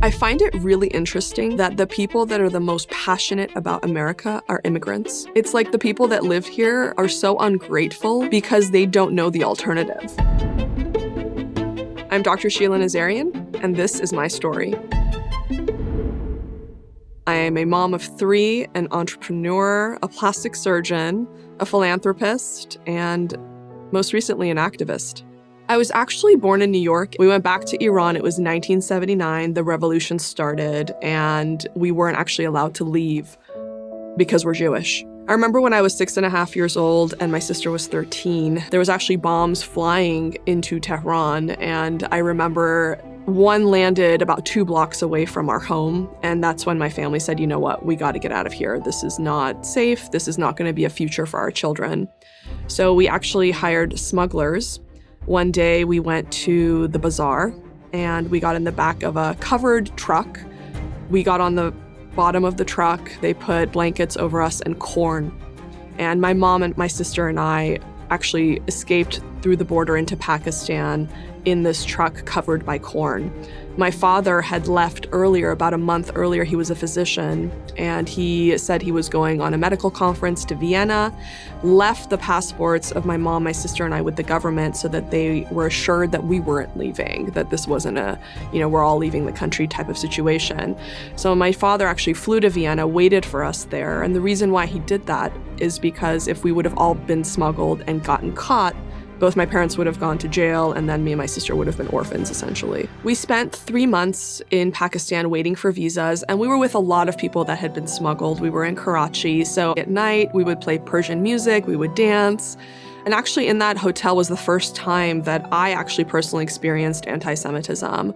I find it really interesting that the people that are the most passionate about America are immigrants. It's like the people that live here are so ungrateful because they don't know the alternative. I'm Dr. Sheila Nazarian, and this is my story. I am a mom of 3, an entrepreneur, a plastic surgeon, a philanthropist, and most recently an activist. I was actually born in New York. We went back to Iran. It was 1979. The revolution started, and we weren't actually allowed to leave because we're Jewish. I remember when I was 6.5 years old and my sister was 13, there was actually bombs flying into Tehran, and I remember one landed about 2 blocks away from our home, and that's when my family said, you know what, we got to get out of here. This is not safe. This is not going to be a future for our children. So we actually hired smugglers. One day we went to the bazaar and we got in the back of a covered truck. We got on the bottom of the truck. They put blankets over us and corn. And my mom and my sister and I actually escaped through the border into Pakistan in this truck covered by corn. My father had left earlier, about a month earlier. He was a physician, and he said he was going on a medical conference to Vienna, left the passports of my mom, my sister, and I with the government so that they were assured that we weren't leaving, that this wasn't a, we're all leaving the country type of situation. So my father actually flew to Vienna, waited for us there, and the reason why he did that is because if we would have all been smuggled and gotten caught, both my parents would have gone to jail, and then me and my sister would have been orphans, essentially. We spent 3 months in Pakistan waiting for visas, and we were with a lot of people that had been smuggled. We were in Karachi, so at night we would play Persian music, we would dance. And actually in that hotel was the first time that I actually personally experienced anti-Semitism.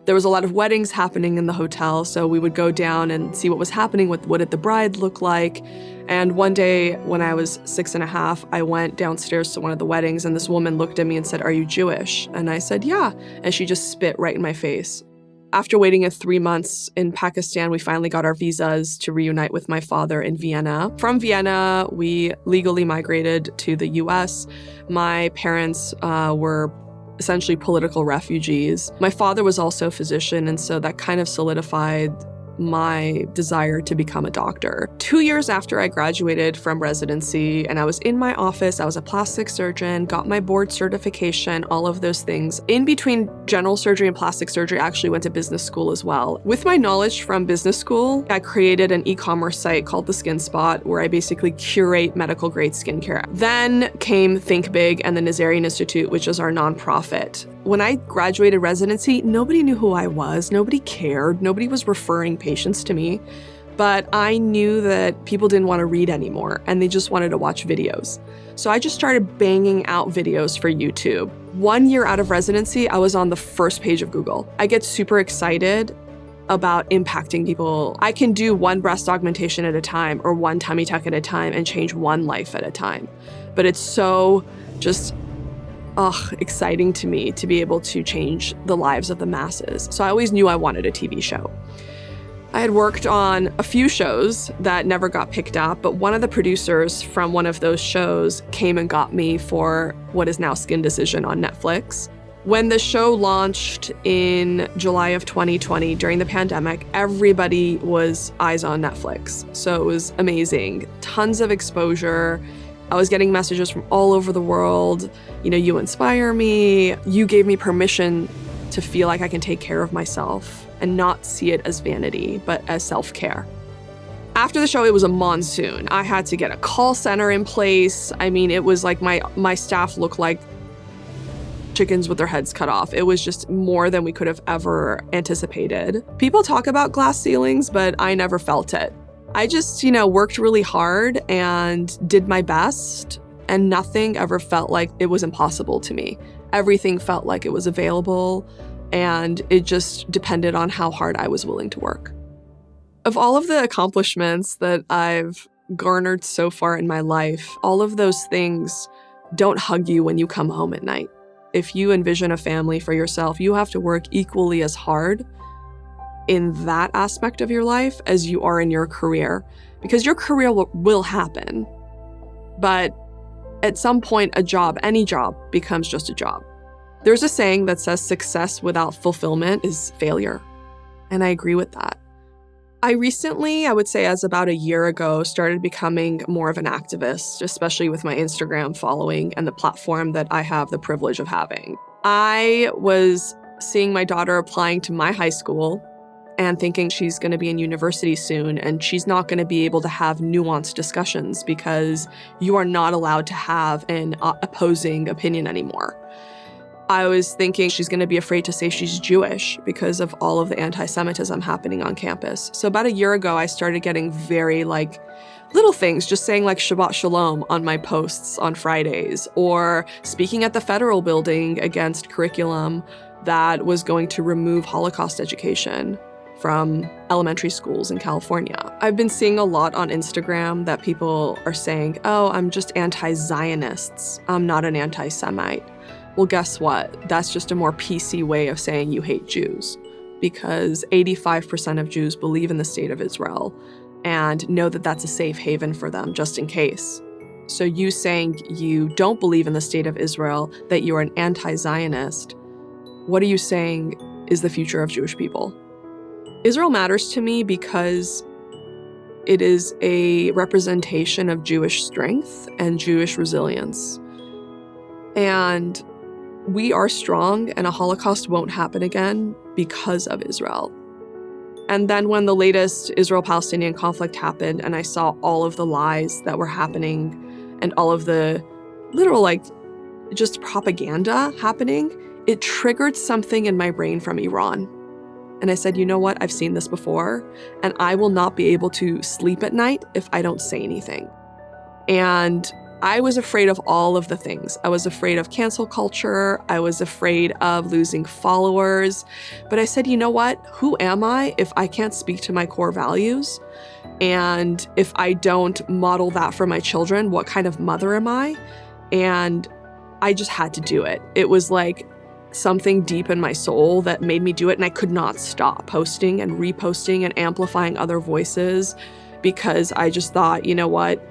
There was a lot of weddings happening in the hotel, so we would go down and see what was happening, what did the bride look like. And one day when I was 6.5, I went downstairs to one of the weddings, and this woman looked at me and said, "Are you Jewish?" And I said, "Yeah." And she just spit right in my face. After waiting 3 months in Pakistan, we finally got our visas to reunite with my father in Vienna. From Vienna, we legally migrated to the US. My parents were essentially political refugees. My father was also a physician, and so that kind of solidified my desire to become a doctor. 2 years after I graduated from residency and I was in my office, I was a plastic surgeon, got my board certification, all of those things. In between general surgery and plastic surgery, I actually went to business school as well. With my knowledge from business school, I created an e-commerce site called The Skin Spot, where I basically curate medical grade skincare. Then came Think Big and the Nazarian Institute, which is our nonprofit. When I graduated residency, nobody knew who I was. Nobody cared. Nobody was referring patients to me. But I knew that people didn't want to read anymore, and they just wanted to watch videos. So I just started banging out videos for YouTube. 1 year out of residency, I was on the first page of Google. I get super excited about impacting people. I can do one breast augmentation at a time or one tummy tuck at a time and change one life at a time. But it's so just exciting to me to be able to change the lives of the masses. So I always knew I wanted a TV show. I had worked on a few shows that never got picked up, but one of the producers from one of those shows came and got me for what is now Skin Decision on Netflix. When the show launched in July of 2020 during the pandemic, everybody was eyes on Netflix. So it was amazing. Tons of exposure. I was getting messages from all over the world. You inspire me. You gave me permission to feel like I can take care of myself and not see it as vanity, but as self-care. After the show, it was a monsoon. I had to get a call center in place. It was like my staff looked like chickens with their heads cut off. It was just more than we could have ever anticipated. People talk about glass ceilings, but I never felt it. I just, worked really hard and did my best, and nothing ever felt like it was impossible to me. Everything felt like it was available, and it just depended on how hard I was willing to work. Of all of the accomplishments that I've garnered so far in my life, all of those things don't hug you when you come home at night. If you envision a family for yourself, you have to work equally as hard in that aspect of your life as you are in your career, because your career will happen. But at some point, a job, any job, becomes just a job. There's a saying that says success without fulfillment is failure. And I agree with that. I recently, I would say as about a year ago, started becoming more of an activist, especially with my Instagram following and the platform that I have the privilege of having. I was seeing my daughter applying to my high school and thinking she's going to be in university soon and she's not going to be able to have nuanced discussions because you are not allowed to have an opposing opinion anymore. I was thinking she's going to be afraid to say she's Jewish because of all of the anti-Semitism happening on campus. So about a year ago, I started getting very little things, just saying Shabbat Shalom on my posts on Fridays, or speaking at the federal building against curriculum that was going to remove Holocaust education from elementary schools in California. I've been seeing a lot on Instagram that people are saying, oh, I'm just anti-Zionists. I'm not an anti-Semite. Well, guess what? That's just a more PC way of saying you hate Jews, because 85% of Jews believe in the state of Israel and know that that's a safe haven for them just in case. So you saying you don't believe in the state of Israel, that you're an anti-Zionist, what are you saying is the future of Jewish people? Israel matters to me because it is a representation of Jewish strength and Jewish resilience. And we are strong, and a Holocaust won't happen again because of Israel. And then when the latest Israel-Palestinian conflict happened and I saw all of the lies that were happening and all of the literal, just propaganda happening, it triggered something in my brain from Iran. And I said, you know what? I've seen this before, and I will not be able to sleep at night if I don't say anything. And I was afraid of all of the things. I was afraid of cancel culture. I was afraid of losing followers. But I said, you know what? Who am I if I can't speak to my core values? And if I don't model that for my children, what kind of mother am I? And I just had to do it. It was like something deep in my soul that made me do it. And I could not stop posting and reposting and amplifying other voices, because I just thought, you know what?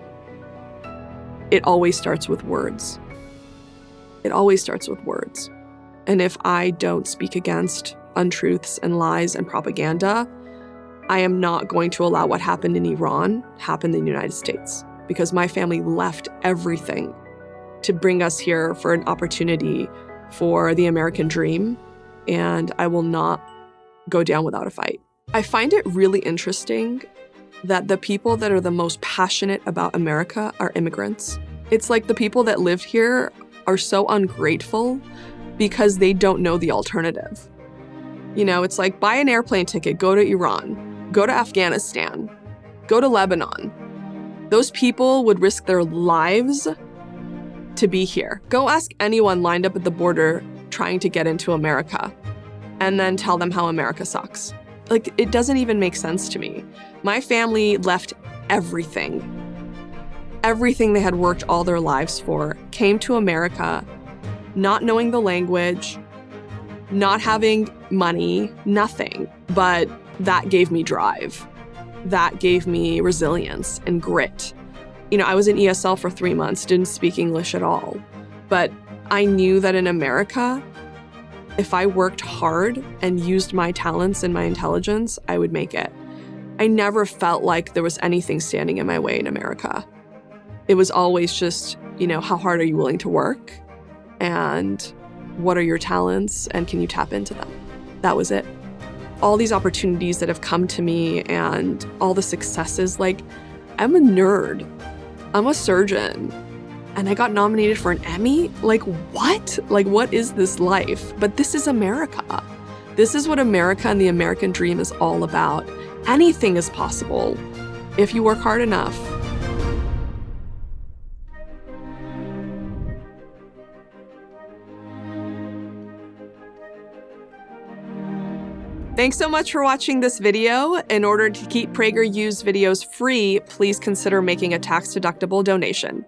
It always starts with words. It always starts with words. And if I don't speak against untruths and lies and propaganda, I am not going to allow what happened in Iran happen in the United States, because my family left everything to bring us here for an opportunity for the American dream, and I will not go down without a fight. I find it really interesting that the people that are the most passionate about America are immigrants. It's like the people that lived here are so ungrateful because they don't know the alternative. You know, it's like, buy an airplane ticket, go to Iran, go to Afghanistan, go to Lebanon. Those people would risk their lives to be here. Go ask anyone lined up at the border trying to get into America, and then tell them how America sucks. It doesn't even make sense to me. My family left everything they had worked all their lives for, came to America, not knowing the language, not having money, nothing. But that gave me drive. That gave me resilience and grit. You know, I was in ESL for 3 months, didn't speak English at all. But I knew that in America, if I worked hard and used my talents and my intelligence, I would make it. I never felt like there was anything standing in my way in America. It was always just, how hard are you willing to work? And what are your talents? And can you tap into them? That was it. All these opportunities that have come to me and all the successes, I'm a nerd. I'm a surgeon. And I got nominated for an Emmy? What? What is this life? But this is America. This is what America and the American dream is all about. Anything is possible if you work hard enough. Thanks so much for watching this video. In order to keep PragerU's videos free, please consider making a tax-deductible donation.